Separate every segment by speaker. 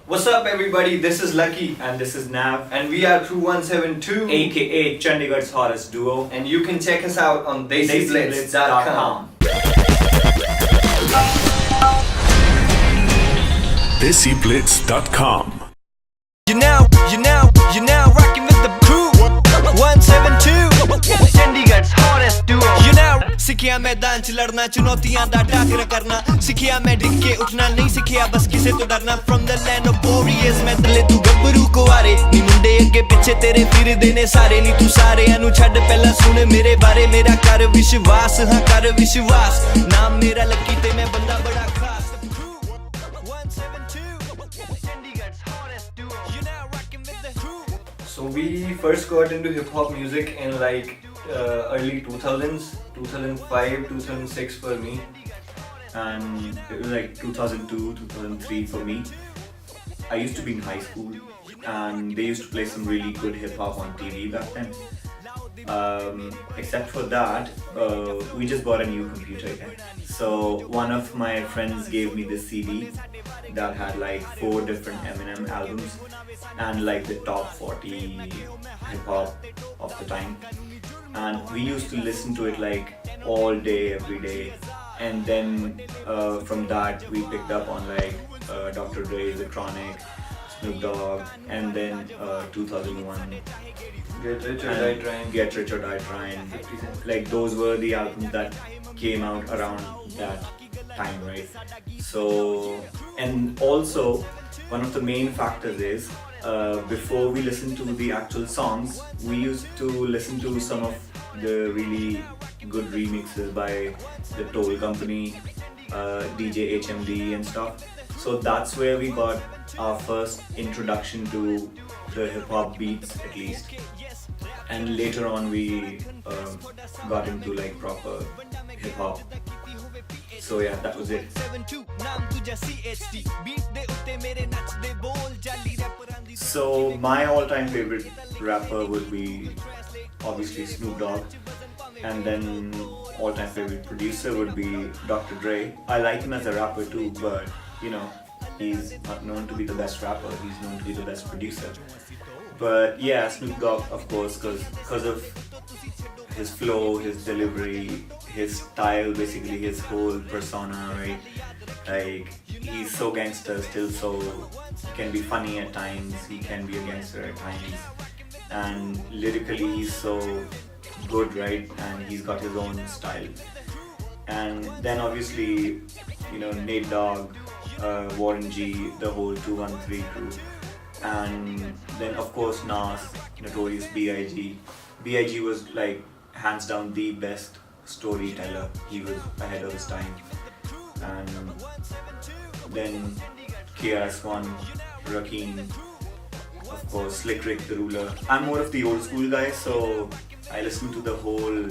Speaker 1: What's up, everybody? This is Lucky,
Speaker 2: And this is Nav,
Speaker 1: and we are KRU172,
Speaker 2: aka Chandigarh's hottest duo.
Speaker 1: and you can check us out on DESIblitz.com.
Speaker 3: DESIblitz.com.
Speaker 4: You're now rocking with the crew 172 Chandigarh's hottest duo. You now ਸਿੱਖਿਆ ਮੈਦਾਨ ਚ ਲੜਨਾ ਚੁਣੌਤੀਆਂ ਦਾ ਟਾਕਰਾ ਕਰਨਾ ਸਿੱਖਿਆ ਮੈਂ ਡਿੱਗ ਕੇ ਉੱਠਣਾ ਨਹੀਂ ਸਿੱਖਿਆ ਬਸ ਕਿਸੇ ਤੋਂ ਡਰਨਾ from the land of warriors ਮੈਂ ਤਲੇ ਤੂੰ ਗੱਭਰੂ ਕੁਆਰੇ ਨੀ ਮੁੰਡੇ ਅੱਗੇ ਪਿੱਛੇ ਤੇਰੇ ਫਿਰਦੇ ਨੇ ਸਾਰੇ ਨੀ ਤੂੰ ਸਾਰਿਆਂ ਨੂੰ ਛੱਡ ਪਹਿਲਾਂ ਸੁਣ ਮੇਰੇ ਬਾਰੇ ਮੇਰਾ ਕਰ ਵਿਸ਼ਵਾਸ ਹਾਂ ਕਰ ਵਿਸ਼ਵਾਸ ਨਾਮ ਮੇਰਾ ਲੱਕੀ ਤੇ ਮੈਂ ਬੰਦਾ ਬੜਾ ਖਾਸ Crew 172 Chandigarh's hottest duo. You now rocking with the crew.
Speaker 1: So we first got into hip hop music in early 2000s, 2005, 2006 for me.
Speaker 2: And it was like 2002, 2003 for me. I used to be in high school and they used to play some really good hip hop on TV back then. Except for that, we just bought a new computer again. So one of my friends gave me this CD that had like 4 different Eminem albums and like the top 40 hip hop of the time. And we used to listen to it like all day, every day. And then from that we picked up on like Dr. Dre's The Chronic, Snoop Dogg, and then 2001
Speaker 1: Get Rich or Die Trying.
Speaker 2: Get Rich or Die Trying. Like those were the albums that came out around that time, right? So, and also one of the main factors is before we listen to the actual songs, we used to listen to some of the really good remixes by the Toll Company, DJ HMD and stuff. So that's where we got our first introduction to the hip hop beats, at least. And later on we got into like proper hip hop. So yeah, that was it. So my all-time favorite rapper would be obviously Snoop Dogg, and then all-time favorite producer would be Dr. Dre. I like him as a rapper too, but you know, he's not known to be the best rapper, he's known to be the best producer. But yeah, Snoop Dogg, of course, because of his flow, his delivery, his style, basically his whole persona, right? Like, he's so gangster still, so he can be funny at times, he can be a gangster at times, and lyrically he's so good, right? And he's got his own style. And then obviously, you know, Nate Dogg, Warren G, the whole 213 crew. And then of course Nas, Notorious B.I.G. B.I.G. was like hands down the best storyteller. He was ahead of his time. And then KRS1, Rockin, of course Slick Rick the Ruler. I'm more of the old school guy, so I listen to the whole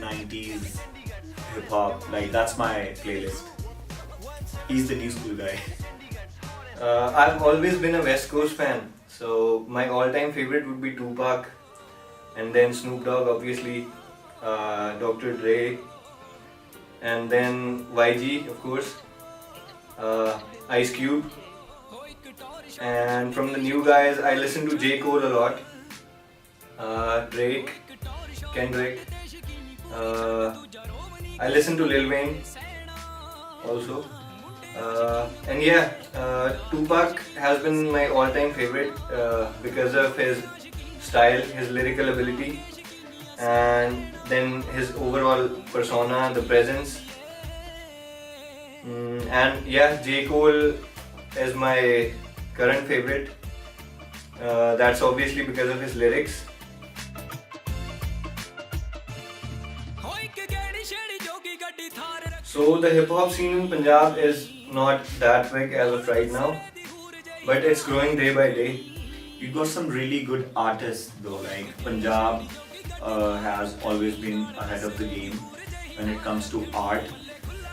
Speaker 2: 90s hip hop. Like, that's my playlist. He's the new school guy.
Speaker 1: I've always been a West Coast fan, so my all-time favorite would be Tupac, and then Snoop Dogg, obviously, Dr. Dre, and then YG, of course, Ice Cube. And from the new guys, I listen to J. Cole a lot, Drake, Kendrick. I listen to Lil Wayne also. And yeah, Tupac has been my all-time favorite because of his style, his lyrical ability, and then his overall persona, the presence. And yeah, J. Cole is my current favorite. That's obviously because of his lyrics. So the hip hop scene in Punjab is not that big as of right now, but it's growing day by day.
Speaker 2: We've got some really good artists though, like Punjab has always been ahead of the game when it comes to art.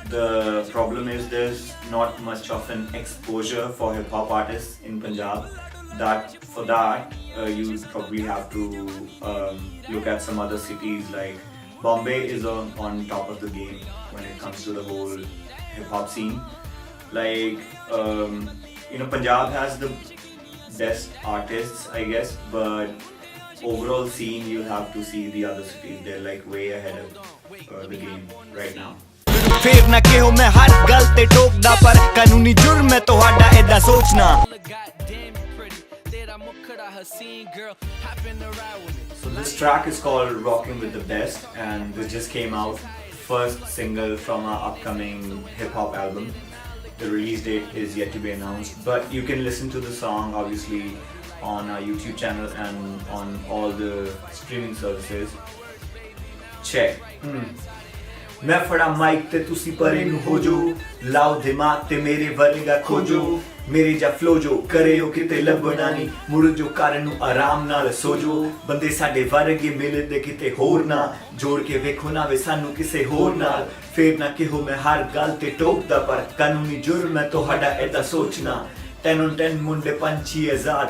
Speaker 2: The problem is there's not much of an exposure for hip hop artists in Punjab. For that, you probably have to look at some other cities. Like Bombay is on top of the game when it comes to the whole hip hop scene. Like Punjab has the best artists, I guess, but overall scene, you'll have to see the other cities. They're like way ahead of the game right now.
Speaker 4: ਫੇਰ ਨਾ ਕਿਹੋ ਮੈਂ ਹਰ ਗੱਲ ਤੇ ਟੋਕਦਾ ਪਰ ਕਾਨੂੰਨੀ ਜੁਰਮ ਹੈ ਤੁਹਾਡਾ ਏਦਾਂ ਸੋਚਣਾ
Speaker 2: So this track is called Rockin with the Best, and this just came out, first single from our upcoming hip hop album. The release date is yet to be announced, but you can listen to the song obviously on our YouTube channel and on all the streaming services. Check. मैं फड़ा mic ते तुसी परे नु हो जो लाओ दिमाग ते मेरे वरेगा खोजो मेरे जा फ्लो जो करे हो किते लभना नी मुड़ जो कारण नु आराम नाल सोजो बंदे साडे वरगे मिलदे किते होर ना जोड़ के वेखो ना वे सानू किसे होर नाल फेर ना किहो मैं हर गल ते टोकदा पर कानूनी जुर्म है तोहाडा एदा सोचना 10 on 10 मुंडे पंछी आजाद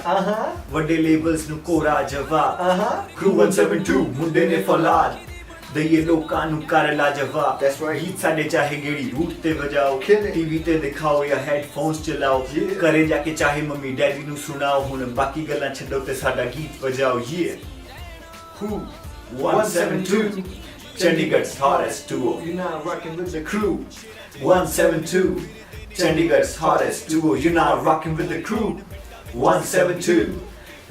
Speaker 2: वड्डे लेबल्स नु कोरा जवाब KRU172 मुंडे ने फौलाद दइए लोकां नू कर लाजवाब गीत साडे चाहे गेड़ी रूट ते बजाओ टीवी ते दिखाओ या हेडफोन्स चलाओ करे जाके चाहे मम्मी डैडी नू सुनाओ हुण बाकी गल्लां छड्डो ते साडा गीत बजाओ ये KRU172 Chandigarh's hottest duo. You're now rocking with the crew. 172 Chandigarh's hottest duo. You're now rocking with the crew. 172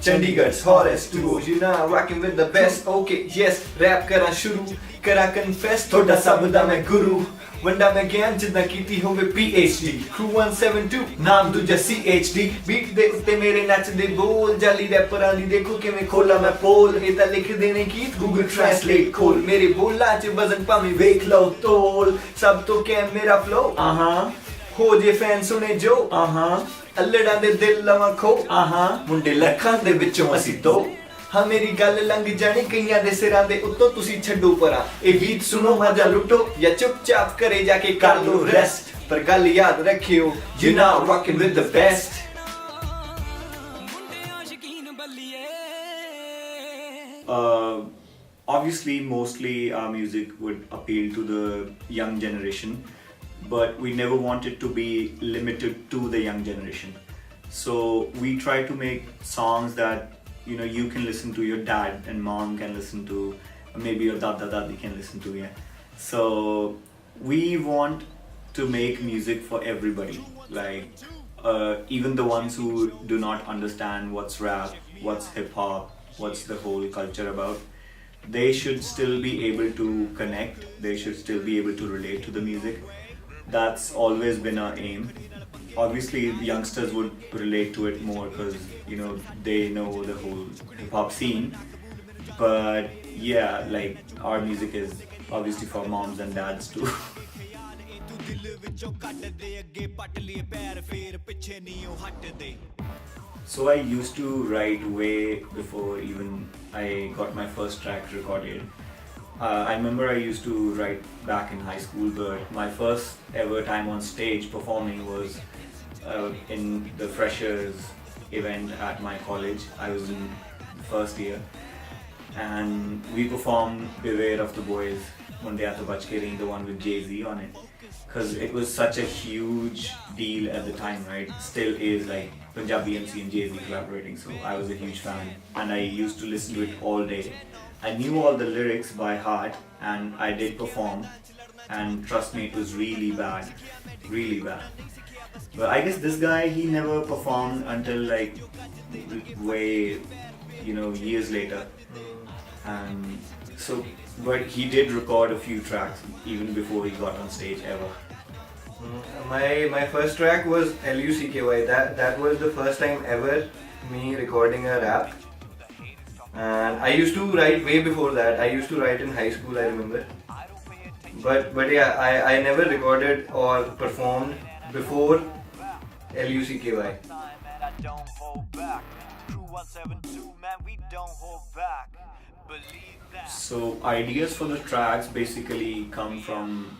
Speaker 2: Chandigarh's hottest duo.
Speaker 1: You now rocking with the best. Okay, yes, rap करा शुरू करा confess थोड़ा सब दा मैं गुरु वंडा मैं ज्ञान जितना कीती होवे PhD KRU172 नाम दूजा CHD बीट दे उत्ते मेरे नच दे बोल जाली रैपरां दी देखो किवें खोला मैं पोल एदा लिख देने गीत Google Translate खोल मेरे बोला च वजन भावें वेख लो तोल सब तो क्या मेरा flow हो जे फैन सुने जो अल्लड़ां दे दिल लवां खो मुंडे लखां दे विचों असी तो हाँ मेरी गल लंघ जानी कईयां दे सिरां दे उत्तों तुसी छड्डो परां ए गीत सुनो मजा लुटो या चुपचाप करे जाके कर लो रेस्ट पर गल याद रखियो you now rocking with the best.
Speaker 2: Obviously mostly our music would appeal to the young generation, but we never wanted to be limited to the young generation. So we try to make songs that you can listen to, your dad and mom can listen to, maybe your dada dadi can listen to. So we want to make music for everybody, like even the ones who do not understand what's rap, what's hip hop, what's the whole culture about. They should still be able to connect, they should still be able to relate to the music. That's always been our aim. Obviously youngsters would relate to it more because they know the whole hip hop scene, but yeah, like our music is obviously for moms and dads too. So I used to write way before even I got my first track recorded. I remember I used to write back in high school, but my first ever time on stage performing was in the freshers event at my college. I was in first year and we performed Beware of the Boys, Munde Aata Bach Ke Rahin, the one with Jay-Z on it, because it was such a huge deal at the time, right? Still is, like Punjabi MC and Jay-Z collaborating, so I was a huge fan and I used to listen to it all day. I knew all the lyrics by heart and I did perform, and trust me, it was really bad. But I guess this guy, he never performed until like way, years later. And so, but he did record a few tracks even before he got on stage ever.
Speaker 1: My first track was LUCKY. That was the first time ever me recording a rap. And I used to write way before that. I used to write in high school, I remember. But yeah, I never recorded or performed before LUCKY.
Speaker 2: So ideas for the tracks basically come from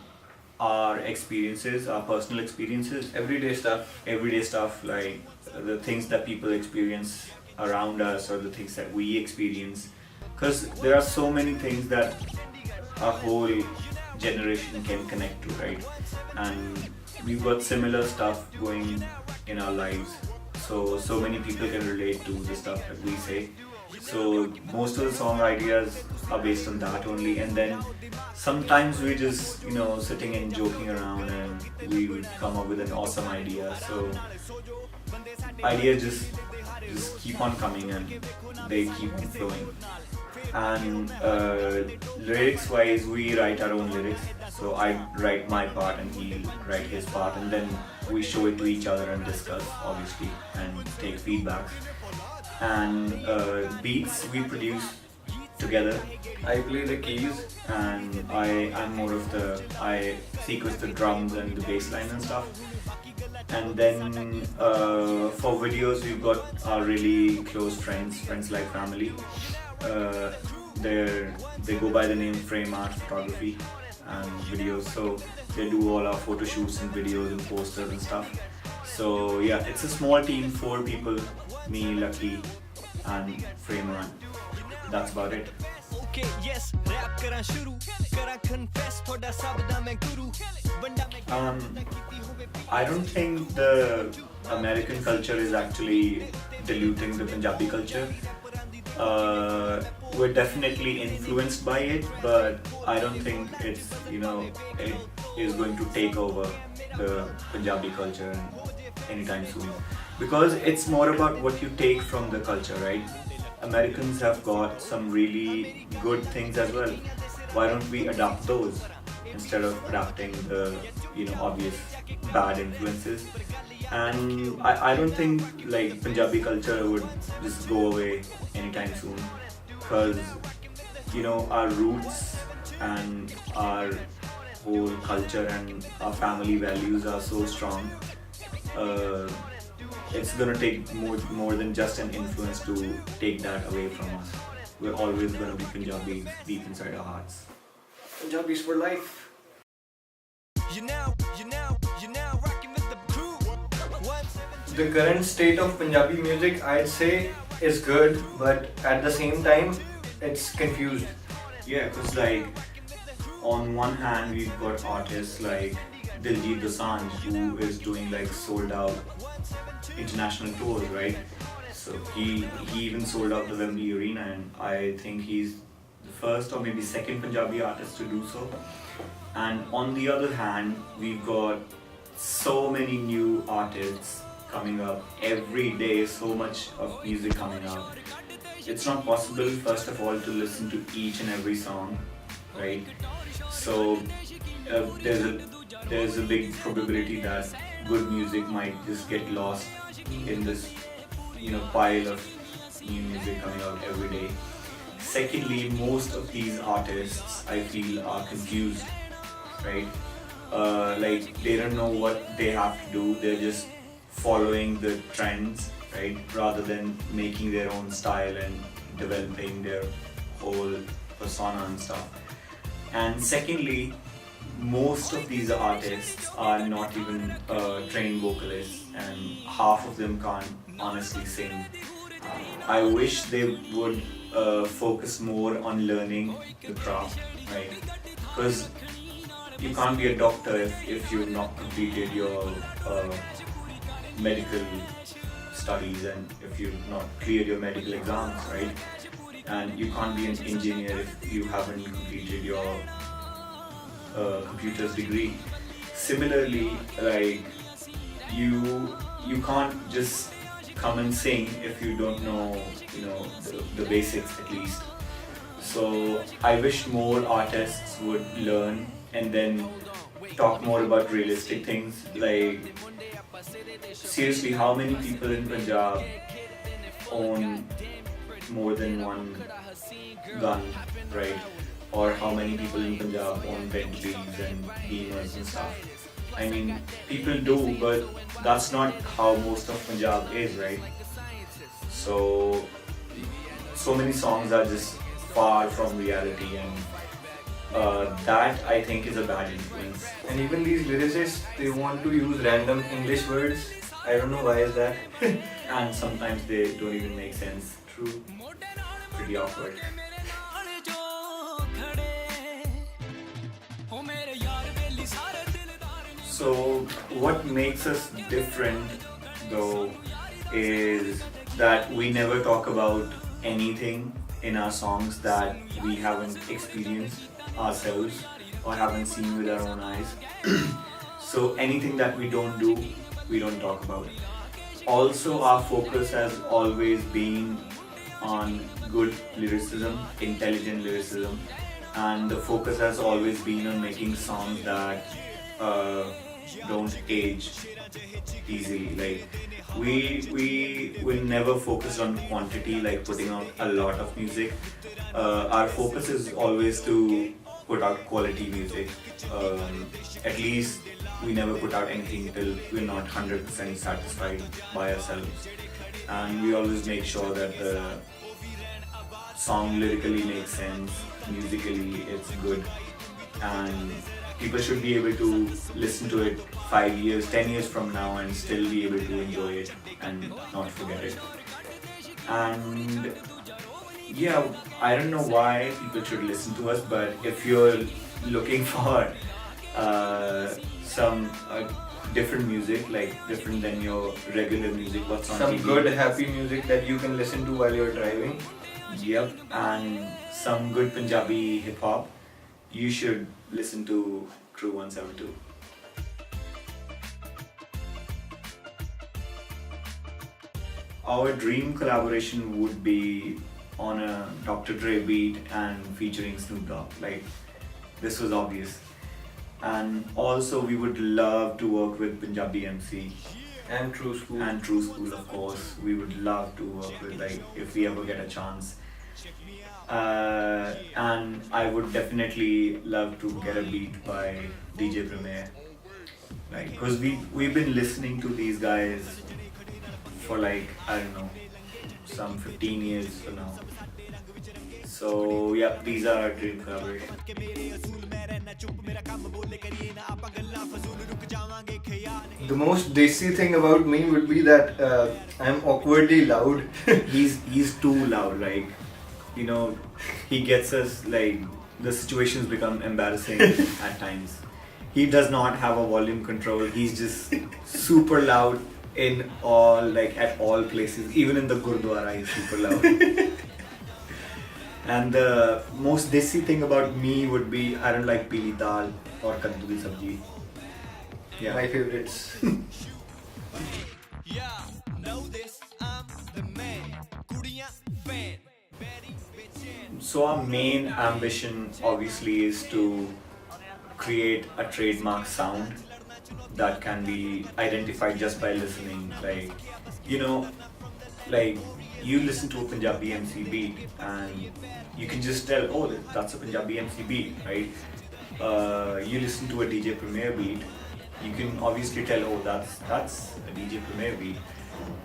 Speaker 2: our experiences, our personal experiences.
Speaker 1: Everyday stuff,
Speaker 2: like the things that people experience around us or the things that we experience, because there are so many things that a whole generation can connect to, right? And we've got similar stuff going in our lives. So many people can relate to the stuff that we say. So most of the song ideas are based on that only, and then sometimes we just sitting and joking around and we would come up with an awesome idea. So ideas just keep on coming and they keep on flowing. And lyrics wise, we write our own lyrics. So I write my part and he'll write his part, and then we show it to each other and discuss, obviously, and take feedback. And beats we produce together.
Speaker 1: I play the keys.
Speaker 2: And I'm more of I sequence the drums and the bass line and stuff. And then for videos, we've got our really close friends like family. They go by the name Frame Art Photography and Videos, so they do all our photo shoots and videos and posters and stuff. So yeah, it's a small team, 4 people, me, Lucky, and Frame Art. That's about it. I don't think the American culture is actually diluting the Punjabi culture. We're definitely influenced by it, but I don't think it is going to take over the Punjabi culture anytime soon, because it's more about what you take from the culture, right? Americans have got some really good things as well. Why don't we adopt those instead of adapting the obvious bad influences? And I don't think like Punjabi culture would just go away anytime soon, because our roots and our whole culture and our family values are so strong. It's gonna take more than just an influence to take that away from us. We're always gonna be Punjabis deep inside our hearts.
Speaker 1: Punjabis for life.
Speaker 4: You're now rocking with the crew.
Speaker 1: The current state of Punjabi music, I'd say, is good, but at the same time, it's confused.
Speaker 2: Yeah, because like on one hand we've got artists like DESIblitz, who is doing like sold out international tours, right? So he even sold out the Wembley Arena, and I think he's the first or maybe second Punjabi artist to do so. And on the other hand, we've got so many new artists coming up every day, so much of music coming out. It's not possible, first of all, to listen to each and every song, right? So there's a big probability that good music might just get lost in this pile of new music coming out every day. Secondly, most of these artists, I feel, are confused, right? Like they don't know what they have to do. They're just following the trends, right? Rather than making their own style and developing their whole persona and stuff. And secondly, most of these artists are not even trained vocalists, and half of them can't honestly sing. I wish they would focus more on learning the craft, right? Because you can't be a doctor if you've not completed your medical studies and if you've not cleared your medical exams, right? And you can't be an engineer if you haven't completed your computer's degree. Similarly, like you can't just come and sing if you don't know the basics at least. So I wish more artists would learn and then talk more about realistic things. Like seriously, how many people in Punjab own more than one gun, right? Or how many people in Punjab own Bentleys and Beamers and stuff? I mean, people do, but that's not how most of Punjab is, right? So many songs are just far from reality, and that I think is a bad influence.
Speaker 1: And even these lyricists, they want to use random English words. I don't know why is that.
Speaker 2: And sometimes they don't even make sense.
Speaker 1: True.
Speaker 2: Pretty awkward. So So what makes us different though is that we never talk about anything in our songs that we haven't experienced ourselves or haven't seen with our own eyes. So anything that we don't do, we don't talk about. Also, our focus has always been on good lyricism, intelligent lyricism, and the focus has always been on making songs that don't age easily. Like we will never focus on quantity, like putting out a lot of music. Our focus is always to put out quality music. At least we never put out anything till we're not 100% satisfied by ourselves, and we always make sure that the song lyrically makes sense, musically it's good, and people should be able to listen to it 5 years, 10 years from now and still be able to enjoy it and not forget it. And yeah, I don't know why people should listen to us, but if you're looking for some different music, like different than your regular music, what's on
Speaker 1: Some
Speaker 2: TV.
Speaker 1: good happy music that you can listen to while you're driving.
Speaker 2: Yep, and some good Punjabi hip hop, you should listen to KRU172. Our dream collaboration would be on a Dr. Dre beat and featuring Snoop Dogg. Like, this was obvious. And also, we would love to work with Punjabi MC
Speaker 1: And True School.
Speaker 2: and True School, of course. We would love to work with, like, if we ever get a chance. And I would definitely love to get a beat by DJ Premier. Like, because we've been listening to these guys for like, I don't know, some 15 years for now. So yeah, these are our dream collaborations.
Speaker 1: The most desi thing about me would be that I'm awkwardly loud.
Speaker 2: He's too loud, like, you know, he gets us, like, the situations become embarrassing at times. He does not have a volume control. He's just super loud in all, like, at all places. Even in the Gurdwara, he's super loud. And the most desi thing about me would be I don't like pili dal or kaddu ki sabji. Yeah.
Speaker 1: My favorites.
Speaker 2: So our main ambition obviously is to create a trademark sound that can be identified just by listening. Like, you know, like you listen to a Punjabi MC beat and you can just tell, oh, that's a Punjabi MC beat, right? You listen to a DJ Premier beat, you can obviously tell, oh, that's a DJ Premier beat.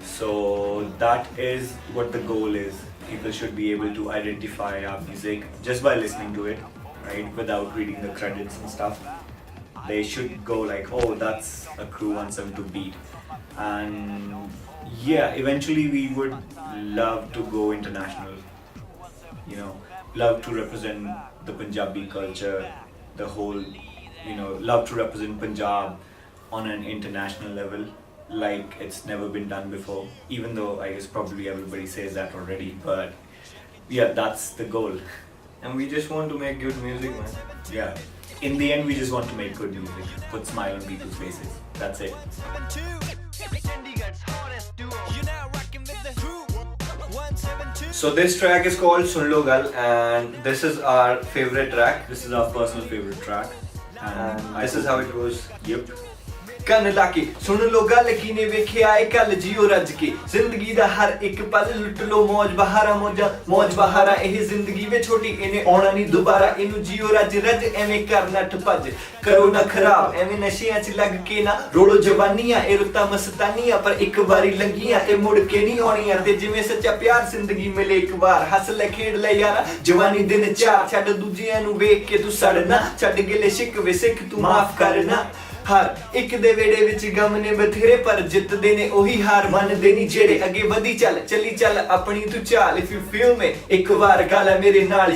Speaker 2: So that is what the goal is. People should be able to identify our music just by listening to it, right? Without reading the credits and stuff. They should go like, oh, that's a KRU172 beat. And yeah, eventually we would love to go international. You know, love to represent the Punjabi culture, the whole, you know, love to represent Punjab on an international level, like it's never been done before, even though I guess probably everybody says that already, but yeah, that's the goal.
Speaker 1: And we just want to make good music, man.
Speaker 2: Yeah, in the end we just want to make good music, put smile on people's faces, that's it.
Speaker 1: So this track is called Sun Lo Gal, and this is our favorite track.
Speaker 2: This is our personal favorite track, and
Speaker 1: This is how it goes.
Speaker 2: Yep.
Speaker 1: ਕੰਨ ਲਾ ਕੇ ਸੁਣ ਲੋ ਗੱਲ ਕਿਨੇ ਵੇਖਿਆ ਏ ਕੱਲ JIO ਰੱਜ ਕੇ ਜ਼ਿੰਦਗੀ ਦਾ ਹਰ ਇੱਕ ਪਲ ਲੁੱਟ ਲੋ ਮौज ਬਹਾਰਾ ਮौज ਬਹਾਰਾ ਇਹ ਜ਼ਿੰਦਗੀ ਵੇ ਛੋਟੀ ਇਹਨੇ ਆਉਣਾ ਨਹੀਂ ਦੁਬਾਰਾ ਇਹਨੂੰ ਜੀਓ ਰੱਜ ਰੱਜ ਐਵੇਂ ਕਰਨਾ ਠੱਪਜ ਕਰੋ ਨਾ ਖਰਾਬ ਐਵੇਂ ਨਸ਼ਿਆਂ 'ਚ ਲੱਗ ਕੇ ਨਾ ਰੋੜੋ ਜਵਾਨੀਆਂ ਇਹ ਰੁੱਤਾਂ ਮਸਤਾਨੀਆਂ ਪਰ ਇੱਕ ਵਾਰੀ ਲੰਗੀਆਂ ਇਹ ਮੁੜ ਕੇ ਨਹੀਂ ਆਉਣੀਆਂ ਤੇ ਜਿਵੇਂ ਸੱਚਾ ਪਿਆਰ ਜ਼ਿੰਦਗੀ ਮਿਲੇ ਇੱਕ ਵਾਰ ਹੱਸ ਲੈ ਖੇਡ ਲੈ ਯਾਰਾ ਜਵਾਨੀ ਦਿਨ ਚਾਰ ਛੱਡ ਦੂਜਿਆਂ ਨੂੰ ਵੇਖ ਕੇ ਤੂੰ ਸੜਨਾ ਛੱਡ ਗਿਲੇ ਸ਼ਿਕਵੇ ਸਿੱਖ ਤੂੰ ਮਾਫ ਕਰਨਾ ਹਰ ਇੱਕ ਦੇ ਵੇੜੇ ਵਿੱਚ ਗਮ ਨੇ ਬਥੇਰੇ ਪਰ ਜਿੱਤਦੇ ਨੇ ਉਹੀ ਹਾਰ ਮੰਨਦੇ ਨਹੀਂ ਜਿਹੜੇ ਅੱਗੇ ਵਧੀ ਚੱਲੀ ਚੱਲ ਆਪਣੀ ਤੂੰ ਚਾਲ if you feel me ਇੱਕ ਵਾਰ ਗਾਲਾ ਮੇਰੇ ਨਾਲ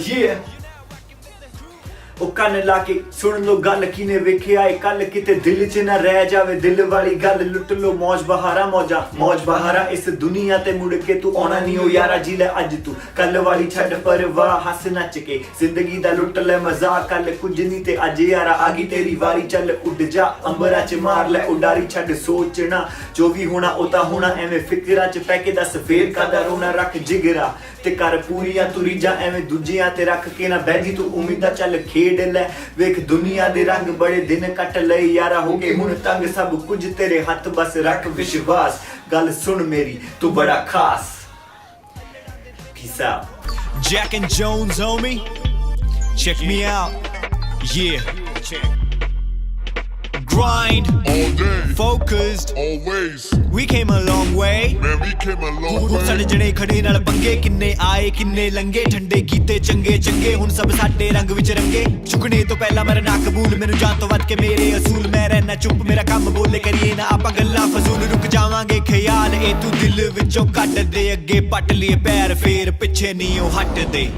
Speaker 2: ਉਹ ਕੰਨ ਲਾ ਕੇ ਸੁਣ ਲੋ ਗੱਲ ਕਿਨੇ ਵੇਖਿਆ ਏ ਕੱਲ ਕਿਤੇ ਦਿਲ 'ਚ ਨਾ ਰਹਿ ਜਾਵੇ ਦਿਲ ਵਾਲੀ ਗੱਲ ਲੁੱਟ ਲੋ ਮੌਜ ਬਹਾਰਾ ਮੌਜ ਬਹਾਰਾ ਇਸ ਦੁਨੀਆ ਤੇ ਮੁੜ ਕੇ ਤੂੰ ਆਉਣਾ ਨਹੀਂ ਓ ਯਾਰਾ ਜੀ ਲੈ ਅੱਜ ਤੂੰ ਕੱਲ ਵਾਲੀ ਛੱਡ ਪਰਵਾਹ ਹੱਸ ਨੱਚ ਕੇ ਜ਼ਿੰਦਗੀ ਦਾ ਲੁੱਟ ਲੈ ਮਜ਼ਾ ਕੱਲ ਕੁਝ ਨਹੀਂ ਤੇ ਅੱਜ ਯਾਰਾ ਆ ਗਈ ਤੇਰੀ ਵਾਰੀ ਚੱਲ ਉੱਡ ਜਾ ਅੰਬਰਾਂ 'ਚ ਮਾਰ ਲੈ ਉਡਾਰੀ ਛੱਡ ਸੋਚਣਾ ਜੋ ਵੀ ਹੋਣਾ ਉਹ ਤਾਂ ਹੋਣਾ ਐਵੇਂ ਫਿਕਰਾਂ 'ਚ ਪੈ ਕੇ ਦੱਸ ਫੇਰ ਕਾਦਾ ਰੋਣਾ ਰੱਖ ਜਿਗਰਾ ਤੇ ਕਰ ਪੂਰੀਆਂ ਤੁਰੀਜਾਂ ਐਵੇਂ ਦੂਜਿਆਂ ਤੇ ਰੱਖ ਕੇ ਨਾ ਬਹਿ ਜੀ ਤੂੰ ਉਮੀਦਾਂ ਚੱਲ ਖੇਡ ਲੈ ਵੇਖ ਦੁਨੀਆ ਦੇ ਰੰਗ ਬੜੇ ਦਿਨ ਕੱਟ ਲਏ ਯਾਰਾ ਹੋ ਗਏ ਹੁਣ ਤੰਗ ਸਭ ਕੁਝ ਤੇਰੇ ਹੱਥ ਬਸ ਰੱਖ ਵਿਸ਼ਵਾਸ ਗੱਲ ਸੁਣ ਮੇਰੀ ਤੂੰ ਬੜਾ ਖਾਸ Peace out.
Speaker 4: Jack and Jones, homie. Check me out. Yeah. Grind.
Speaker 3: All day.
Speaker 4: Focused.
Speaker 3: Always.
Speaker 4: We came a long way.
Speaker 3: Man, we came a long way.
Speaker 4: ਸਾਡੇ ਜਣੇ ਖੜੇ ਨਾਲ ਪੰਗੇ ਕਿੰਨੇ ਆਏ ਕਿੰਨੇ ਲੰਗੇ ਠੰਡੇ ਕੀਤੇ ਚੰਗੇ ਚੰਗੇ ਹੁਣ ਸਭ ਸਾਡੇ ਰੰਗ ਵਿੱਚ ਰੰਗੇ ਚੁੱਕਣੇ ਤੋਂ ਪਹਿਲਾਂ ਮੇਰਾ ਨਾ ਕਬੂਲ ਮੈਨੂੰ ਜਾਨ ਤੋਂ ਵੱਧ ਕੇ ਮੇਰੇ ਅਸੂਲ ਮੈਂ ਰਹਿਣਾ ਚੁੱਪ ਮੇਰਾ ਕੰਮ ਬੋਲੇ ਕਰੀਏ ਨਾ ਆਪਾਂ ਗੱਲਾਂ ਫਜ਼ੂਲ ਰੁਕ ਜਾਵਾਂਗੇ ਖਿਆਲ ਇਹ ਤੂੰ ਦਿਲ ਵਿੱਚੋਂ ਕੱਢ ਦੇ ਅੱਗੇ ਪੱਟ ਲਈਏ ਪੈਰ ਫੇਰ ਪਿੱਛੇ ਨਹੀਂ ਉਹ ਹਟਦੇ